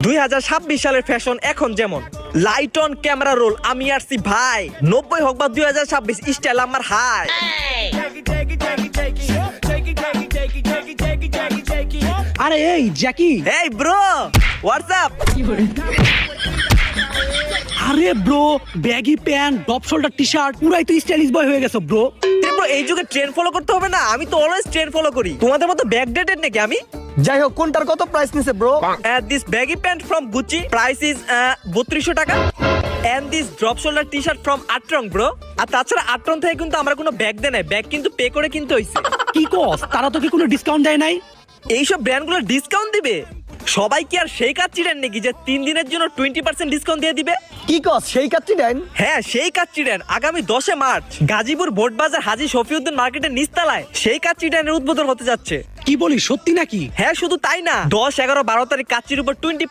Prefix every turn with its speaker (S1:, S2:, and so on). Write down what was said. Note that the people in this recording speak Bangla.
S1: 2026 সালের ফ্যাশন এখন যেমন লাইট অন ক্যামেরা রোল আমি আসছি ভাই 90 হোক বা 2026 স্টাইল আমার হাই
S2: আরে এই জ্যাকি,
S1: এই ব্রো হোয়াটসঅ্যাপ
S2: আরে bro baggy pant depth shoulder T shirt পুরাই তো স্টাইলিশ বয় হয়ে গেছো ব্রো।
S1: ব্রো এই যুগে ট্রেন্ড ফলো করতে হবে না, আমি তো অলওয়েজ ট্রেন্ড ফলো করি। তোমাদের মতো ব্যাকডেটেড নাকি আমি?
S3: যাই হোক, কোনটার কত প্রাইস নিছে bro?
S1: This baggy pant from Gucci price is 3200 টাকা and this drop shoulder t-shirt from Atrong bro। আর তাছাড়া আট্রং থেকে কিন্তু আমরা কোনো ব্যাগ দেয় নাই, ব্যাগ কিন্তু পে করে কিনতে হইছে।
S2: কি কস, তারা তো কি কোনো ডিসকাউন্ট দেয় নাই?
S1: এইসব ব্র্যান্ডগুলো ডিসকাউন্ট দিবে? সবাই কি আর সেই কাজ চিড়েন নাকি যে 3 দিনের জন্য 20% ডিসকাউন্ট দিয়ে দিবে?
S3: কি কস, সেই কাচ্চি দেন?
S1: হ্যাঁ সেই কাজ চিড়েন আগামী 10 মার্চ গাজীপুর বোটবাজার হাজী শফিউদ্দিন মার্কেটের নিচতলায় সেই কাজ চিড়েনের উদ্বোধন হতে যাচ্ছে।
S2: কি বলি, সত্যি নাকি?
S1: হ্যাঁ শুধু তাই না, 10, 11, 12 তারিখ কাচ্চির উপর 20%